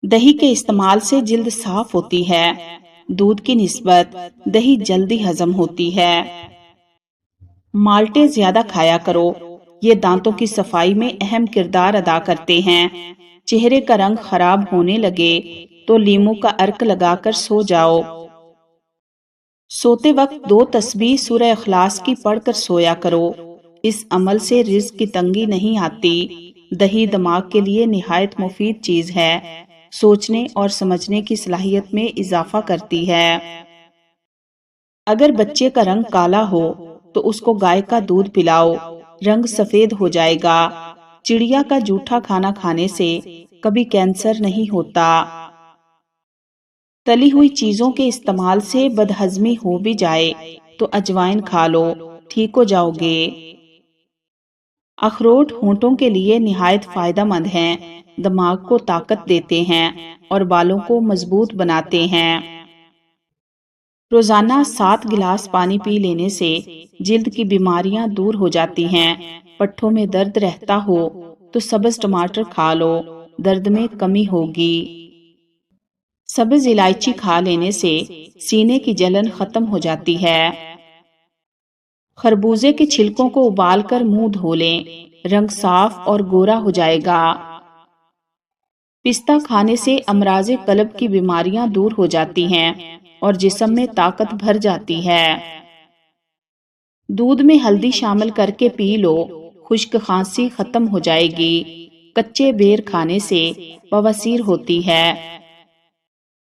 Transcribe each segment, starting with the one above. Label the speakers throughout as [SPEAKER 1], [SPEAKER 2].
[SPEAKER 1] दही के इस्तेमाल से जिल्द साफ होती है। दूध की निस्बत दही जल्दी हजम होती है। माल्टे ज्यादा खाया करो, ये दांतों की सफाई में अहम किरदार अदा करते हैं। चेहरे का रंग खराब होने लगे तो लीमू का अर्क लगाकर सो जाओ। सोते वक्त 2 तस्बीह सूरह इखलास की पढ़कर सोया करो। इस अमल से रिज्क की तंगी नहीं आती। दही दिमाग के लिए निहायत मुफीद चीज है। सोचने और समझने की सलाहियत में इजाफा करती है। अगर बच्चे का रंग काला हो तो उसको गाय का दूध पिलाओ, रंग सफेद हो जाएगा। चिड़िया का जूठा खाना खाने से कभी कैंसर नहीं होता। तली हुई चीजों के इस्तेमाल से बदहजमी हो भी जाए तो अजवाइन खा लो, ठीक हो जाओगे। अखरोट होंठों के लिए निहायत फायदेमंद हैं, दिमाग को ताकत देते हैं और बालों को मजबूत बनाते हैं। रोजाना 7 गिलास पानी पी लेने से जिल्द की बीमारियां दूर हो जाती हैं। पट्ठों में दर्द रहता हो तो सब्ज टमाटर खा लो, दर्द में कमी होगी। सब्ज इलायची खा लेने से सीने की जलन खत्म हो जाती है। खरबूजे के छिलकों को उबालकर मुंह धो लें, रंग साफ और गोरा हो जाएगा। पिस्ता खाने से अमराजे कल्ब की बीमारियां दूर हो जाती हैं और जिस्म में ताकत भर जाती है। दूध में हल्दी शामिल करके पी लो, खुश्क खांसी खत्म हो जाएगी। कच्चे बेर खाने से बवासीर होती है।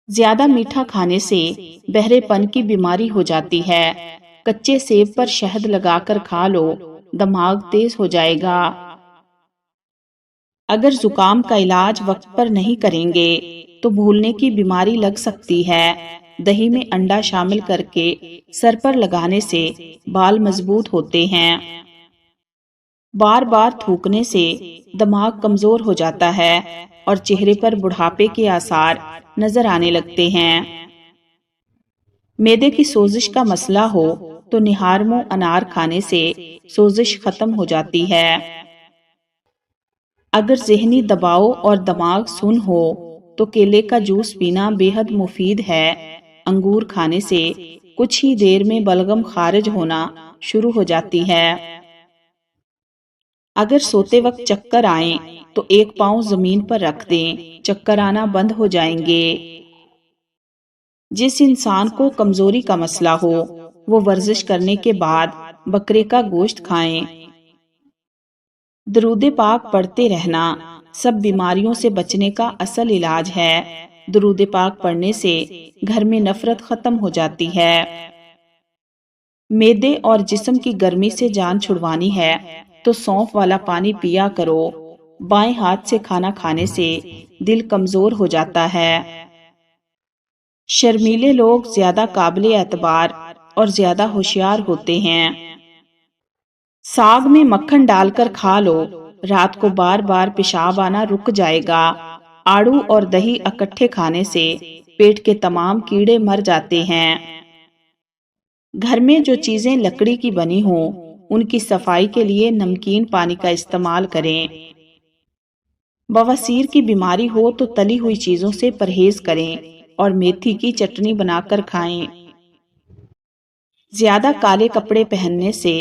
[SPEAKER 1] ज्यादा मीठा खाने से बहरेपन की बीमारी हो जाती है। कच्चे सेब पर शहद लगाकर खा लो, दिमाग तेज हो जाएगा। अगर जुकाम का इलाज वक्त पर नहीं करेंगे तो भूलने की बीमारी लग सकती है। दही में अंडा शामिल करके सर पर लगाने से बाल मजबूत होते हैं। बार बार थूकने से दिमाग कमजोर हो जाता है और चेहरे पर बुढ़ापे के आसार नजर आने लगते हैं। मैदे की सोजिश का मसला हो तो निहारमो अनार खाने से सोजिश खत्म हो जाती है। अगर ज़हनी दबाव और दिमाग सुन हो तो केले का जूस पीना बेहद मुफीद है। अंगूर खाने से कुछ ही देर में बलगम खारिज होना शुरू हो जाती है। अगर सोते वक्त चक्कर आए तो एक पाँव जमीन पर रख दें, चक्कर आना बंद हो जाएंगे। जिस इंसान को कमजोरी का मसला हो वो वर्जिश करने के बाद बकरे का गोश्त खाएं। दरूद पाक पढ़ते रहना सब बीमारियों से बचने का असल इलाज है। दरूद पाक पढ़ने से घर में नफरत खत्म हो जाती है। मैदे और जिस्म की गर्मी से जान छुड़वानी है तो सौंफ वाला पानी पिया करो। बाएं हाथ से खाना खाने से दिल कमजोर हो जाता है। शर्मीले लोग ज्यादा काबिले एतबार और ज्यादा होशियार होते हैं। साग में मक्खन डालकर खा लो, रात को बार बार पेशाब आना रुक जाएगा। आड़ू और दही इकट्ठे खाने से पेट के तमाम कीड़े मर जाते हैं। घर में जो चीजें लकड़ी की बनी हों उनकी सफाई के लिए नमकीन पानी का इस्तेमाल करें। बवासीर की बीमारी हो तो तली हुई चीजों से परहेज करें और मेथी की चटनी बनाकर खाएं। ज्यादा काले कपड़े पहनने से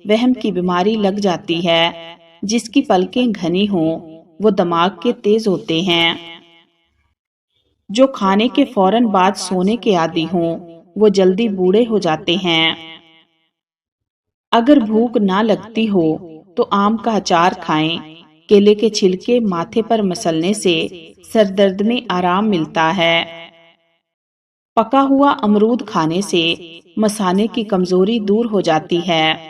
[SPEAKER 1] वहम की बीमारी लग जाती है। जिसकी पलकें घनी हों वो दिमाग के तेज होते हैं। जो खाने के फौरन बाद सोने के आदी हों वो जल्दी बूढ़े हो जाते हैं। अगर भूख ना लगती हो तो आम का अचार खाएं। केले के छिलके माथे पर मसलने से सर दर्द में आराम मिलता है। पका हुआ अमरूद खाने से मसाने की कमजोरी दूर हो जाती है।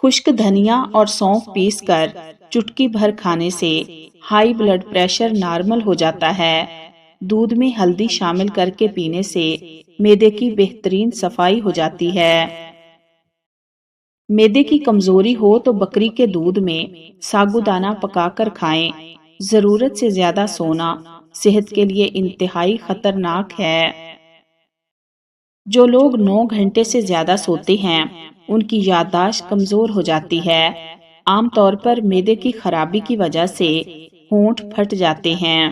[SPEAKER 1] खुश्क धनिया और सौंफ पीसकर चुटकी भर खाने से हाई ब्लड प्रेशर नॉर्मल हो जाता है। दूध में हल्दी शामिल करके पीने से मैदे की बेहतरीन सफाई हो जाती है। मैदे की कमजोरी हो तो बकरी के दूध में साबूदाना पकाकर खाएं। जरूरत से ज्यादा सोना सेहत के लिए इंतहाई खतरनाक है। जो लोग 9 घंटे से ज्यादा सोते हैं उनकी याददाश्त कमजोर हो जाती है। आमतौर पर मैदे की खराबी की वजह से होंठ फट जाते हैं।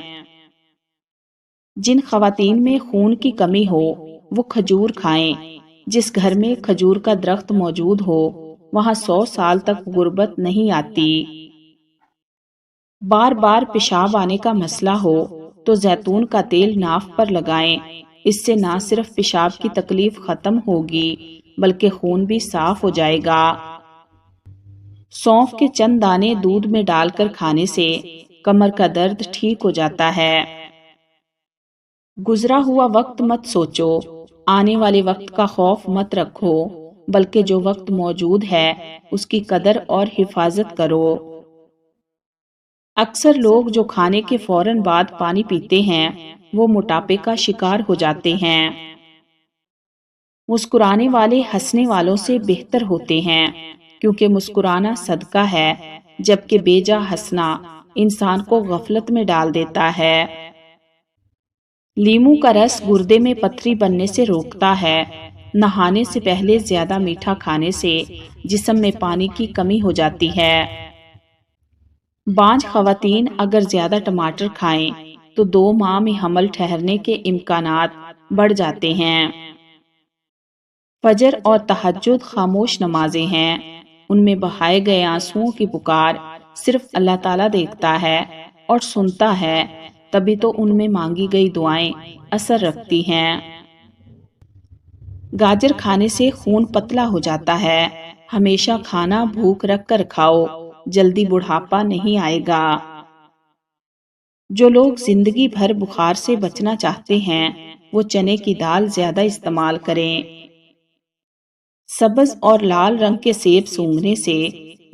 [SPEAKER 1] جن خواتین میں خون کی کمی ہو وہ کھجور کھائیں۔ جس گھر میں کھجور کا درخت موجود ہو وہاں 100 سال تک غربت نہیں آتی۔ بار بار پیشاب آنے کا مسئلہ ہو تو زیتون کا تیل ناف پر لگائیں۔ اس سے نہ صرف پیشاب کی تکلیف ختم ہوگی بلکہ خون بھی صاف ہو جائے گا۔ سونف کے چند دانے دودھ میں ڈال کر کھانے سے کمر کا درد ٹھیک ہو جاتا ہے۔ گزرا ہوا وقت مت سوچو، آنے والے وقت کا خوف مت رکھو، بلکہ جو وقت موجود ہے اس کی قدر اور حفاظت کرو۔ اکثر لوگ جو کھانے کے فوراً بعد پانی پیتے ہیں وہ موٹاپے کا شکار ہو جاتے ہیں۔ مسکرانے والے ہنسنے والوں سے بہتر ہوتے ہیں، کیونکہ مسکرانا صدقہ ہے، جبکہ بے جا ہنسنا انسان کو غفلت میں ڈال دیتا ہے۔ لیموں کا رس گردے میں پتھری بننے سے روکتا ہے۔ نہانے سے پہلے زیادہ میٹھا کھانے سے جسم میں پانی کی کمی ہو جاتی ہے۔ بانجھ خواتین اگر زیادہ ٹماٹر کھائیں تو 2 ماہ میں حمل ٹھہرنے کے امکانات بڑھ جاتے ہیں۔ فجر اور تہجد خاموش نمازیں ہیں، ان میں بہائے گئے آنسوؤں کی پکار صرف اللہ تعالیٰ دیکھتا ہے اور سنتا ہے، تبھی تو ان میں مانگی گئی دعائیں اثر رکھتی ہیں۔ گاجر کھانے سے خون پتلا ہو جاتا ہے، ہمیشہ کھانا بھوک رکھ کر کھاؤ، جلدی بڑھاپا نہیں آئے گا۔ جو لوگ زندگی بھر بخار سے بچنا چاہتے ہیں وہ چنے کی دال زیادہ استعمال کریں۔ سبز اور لال رنگ کے سیب سونگھنے سے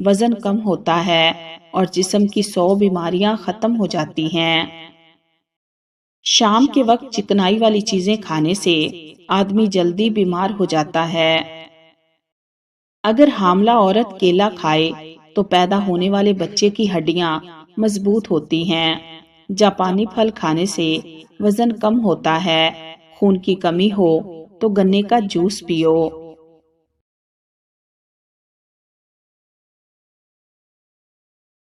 [SPEAKER 1] وزن کم ہوتا ہے اور جسم کی 100 بیماریاں ختم ہو جاتی ہیں۔ شام کے وقت چکنائی والی چیزیں کھانے سے آدمی جلدی بیمار ہو جاتا ہے۔ اگر حاملہ عورت کیلا کھائے تو پیدا ہونے والے بچے کی ہڈیاں مضبوط ہوتی ہیں۔ جاپانی پھل کھانے سے وزن کم ہوتا ہے۔ خون کی کمی ہو تو گنے کا جوس پیو۔